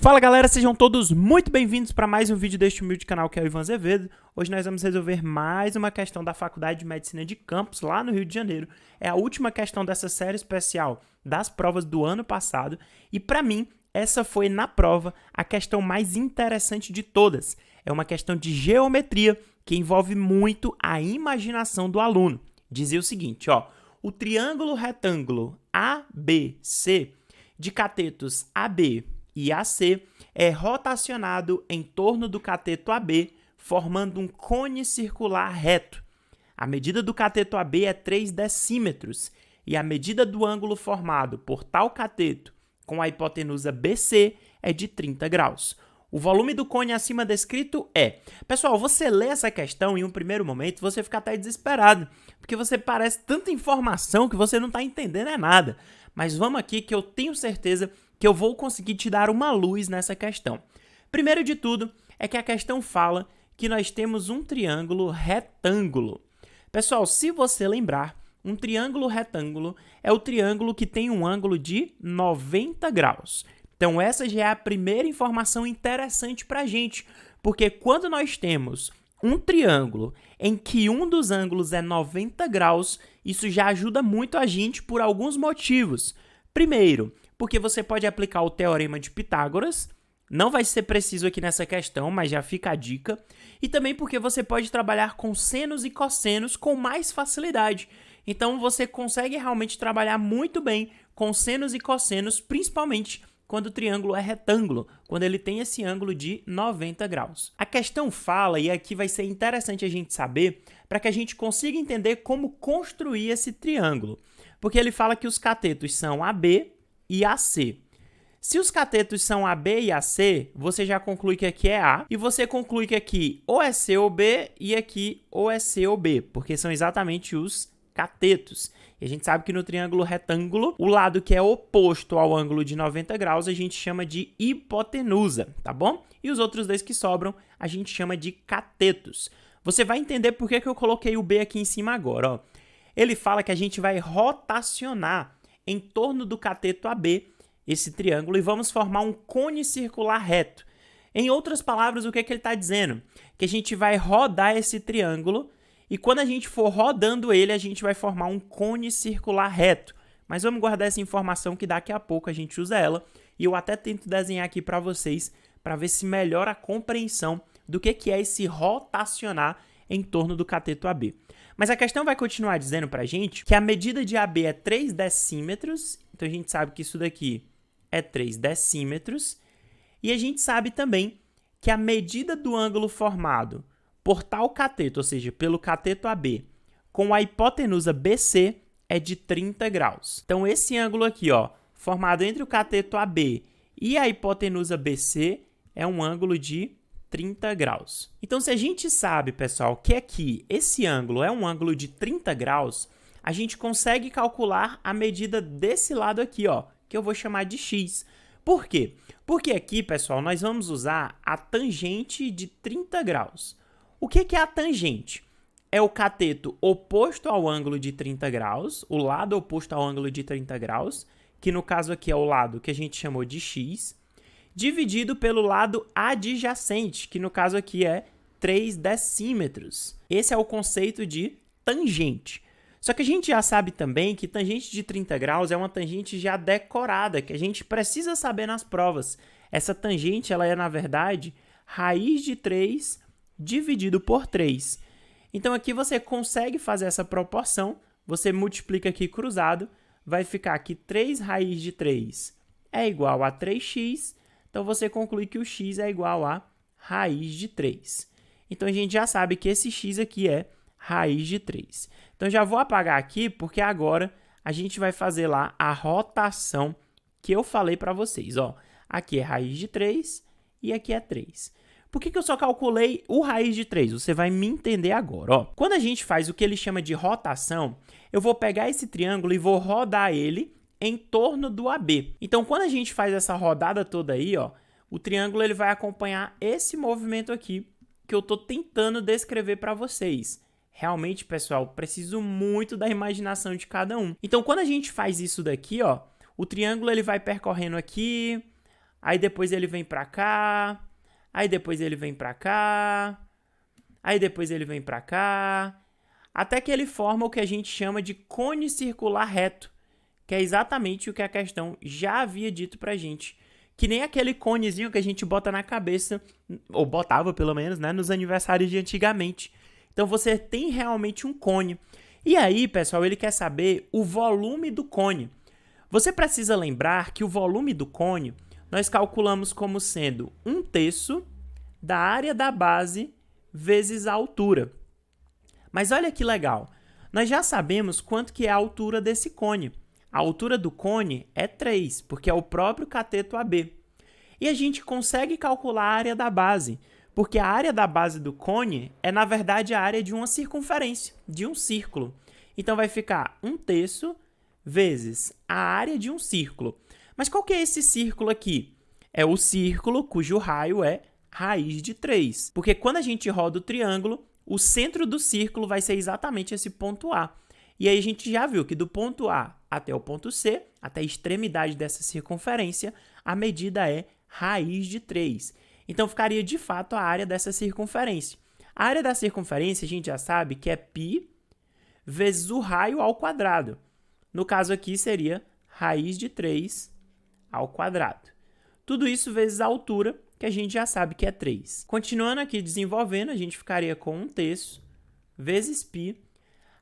Fala galera, sejam todos muito bem-vindos para mais um vídeo deste humilde canal que é o Ivan Azevedo. Hoje nós vamos resolver mais uma questão da Faculdade de Medicina de Campos, lá no Rio de Janeiro. É a última questão dessa série especial das provas do ano passado e para mim essa foi na prova a questão mais interessante de todas. É uma questão de geometria que envolve muito a imaginação do aluno. Dizia o seguinte, o triângulo retângulo ABC de catetos AB e AC é rotacionado em torno do cateto AB, formando um cone circular reto. A medida do cateto AB é 3 decímetros e a medida do ângulo formado por tal cateto com a hipotenusa BC é de 30 graus. O volume do cone acima descrito é... Pessoal, você lê essa questão em um primeiro momento, você fica até desesperado, porque você parece tanta informação que você não está entendendo nada. Mas vamos aqui que eu tenho certeza que eu vou conseguir te dar uma luz nessa questão. Primeiro de tudo, é que a questão fala que nós temos um triângulo retângulo. Pessoal, se você lembrar, um triângulo retângulo é o triângulo que tem um ângulo de 90 graus. Então, essa já é a primeira informação interessante para a gente, porque quando nós temos um triângulo em que um dos ângulos é 90 graus, isso já ajuda muito a gente por alguns motivos. Primeiro, porque você pode aplicar o teorema de Pitágoras, não vai ser preciso aqui nessa questão, mas já fica a dica, e também porque você pode trabalhar com senos e cossenos com mais facilidade. Então, você consegue realmente trabalhar muito bem com senos e cossenos, principalmente quando o triângulo é retângulo, quando ele tem esse ângulo de 90 graus. A questão fala, e aqui vai ser interessante a gente saber, para que a gente consiga entender como construir esse triângulo. Porque ele fala que os catetos são AB e AC. Se os catetos são AB e AC, você já conclui que aqui é A, e você conclui que aqui ou é C ou B, e aqui ou é C ou B, porque são exatamente os catetos. E a gente sabe que no triângulo retângulo, o lado que é oposto ao ângulo de 90 graus, a gente chama de hipotenusa, tá bom? E os outros dois que sobram, a gente chama de catetos. Você vai entender por que eu coloquei o B aqui em cima agora, Ele fala que a gente vai rotacionar em torno do cateto AB esse triângulo e vamos formar um cone circular reto. Em outras palavras, o que ele está dizendo? Que a gente vai rodar esse triângulo e quando a gente for rodando ele, a gente vai formar um cone circular reto. Mas vamos guardar essa informação que daqui a pouco a gente usa ela e eu até tento desenhar aqui para vocês para ver se melhora a compreensão do que é esse rotacionar em torno do cateto AB. Mas a questão vai continuar dizendo para a gente que a medida de AB é 3 decímetros, então a gente sabe que isso daqui é 3 decímetros, e a gente sabe também que a medida do ângulo formado por tal cateto, ou seja, pelo cateto AB, com a hipotenusa BC é de 30 graus. Então, esse ângulo aqui, formado entre o cateto AB e a hipotenusa BC, é um ângulo de 30 graus. Então, se a gente sabe, pessoal, que aqui esse ângulo é um ângulo de 30 graus, a gente consegue calcular a medida desse lado aqui, que eu vou chamar de x. Por quê? Porque aqui, pessoal, nós vamos usar a tangente de 30 graus. O que é a tangente? É o cateto oposto ao ângulo de 30 graus, o lado oposto ao ângulo de 30 graus, que no caso aqui é o lado que a gente chamou de x, dividido pelo lado adjacente, que no caso aqui é 3 decímetros. Esse é o conceito de tangente. Só que a gente já sabe também que tangente de 30 graus é uma tangente já decorada, que a gente precisa saber nas provas. Essa tangente, ela é, na verdade, raiz de 3 dividido por 3. Então, aqui você consegue fazer essa proporção, você multiplica aqui cruzado, vai ficar aqui 3 raiz de 3 é igual a 3x, então você conclui que o x é igual a raiz de 3. Então, a gente já sabe que esse x aqui é raiz de 3. Então, já vou apagar aqui, porque agora a gente vai fazer lá a rotação que eu falei para vocês. Aqui é raiz de 3 e aqui é 3. Por que eu só calculei o raiz de 3? Você vai me entender agora. Quando a gente faz o que ele chama de rotação, eu vou pegar esse triângulo e vou rodar ele em torno do AB. Então, quando a gente faz essa rodada toda aí, o triângulo ele vai acompanhar esse movimento aqui que eu estou tentando descrever para vocês. Realmente, pessoal, preciso muito da imaginação de cada um. Então, quando a gente faz isso daqui, o triângulo ele vai percorrendo aqui, aí depois ele vem para cá, aí depois ele vem para cá, aí depois ele vem para cá, até que ele forma o que a gente chama de cone circular reto, que é exatamente o que a questão já havia dito pra gente. Que nem aquele conezinho que a gente bota na cabeça, ou botava pelo menos, né, nos aniversários de antigamente. Então você tem realmente um cone. E aí, pessoal, ele quer saber o volume do cone. Você precisa lembrar que o volume do cone nós calculamos como sendo 1/3 da área da base vezes a altura. Mas olha que legal, nós já sabemos quanto que é a altura desse cone. A altura do cone é 3, porque é o próprio cateto AB. E a gente consegue calcular a área da base, porque a área da base do cone é, na verdade, a área de uma circunferência, de um círculo. Então vai ficar 1/3 vezes a área de um círculo. Mas qual que é esse círculo aqui? É o círculo cujo raio é raiz de 3. Porque quando a gente roda o triângulo, o centro do círculo vai ser exatamente esse ponto A. E aí a gente já viu que do ponto A até o ponto C, até a extremidade dessa circunferência, a medida é raiz de 3. Então ficaria de fato a área dessa circunferência. A área da circunferência a gente já sabe que é π vezes o raio ao quadrado. No caso aqui seria raiz de 3 ao quadrado. Tudo isso vezes a altura, que a gente já sabe que é 3. Continuando aqui desenvolvendo, a gente ficaria com 1/3 vezes π,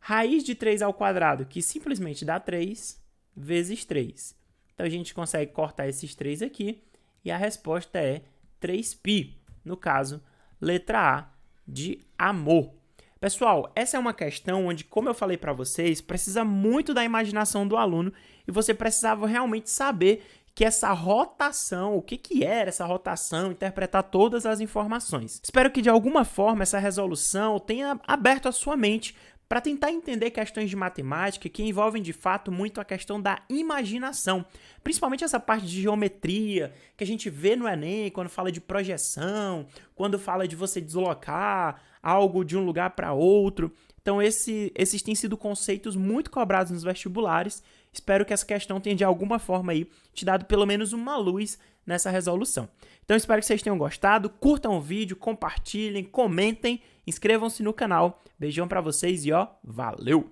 raiz de 3 ao quadrado, que simplesmente dá 3, vezes 3. Então, a gente consegue cortar esses 3 aqui, e a resposta é 3π, no caso, letra A de amor. Pessoal, essa é uma questão onde, como eu falei para vocês, precisa muito da imaginação do aluno, e você precisava realmente saber que essa rotação, o que era essa rotação, interpretar todas as informações. Espero que de alguma forma essa resolução tenha aberto a sua mente para tentar entender questões de matemática que envolvem de fato muito a questão da imaginação, principalmente essa parte de geometria que a gente vê no Enem quando fala de projeção, quando fala de você deslocar algo de um lugar para outro. Então esses têm sido conceitos muito cobrados nos vestibulares. Espero que essa questão tenha de alguma forma aí te dado pelo menos uma luz nessa resolução. Então espero que vocês tenham gostado, curtam o vídeo, compartilhem, comentem, inscrevam-se no canal. Beijão pra vocês e ó, valeu!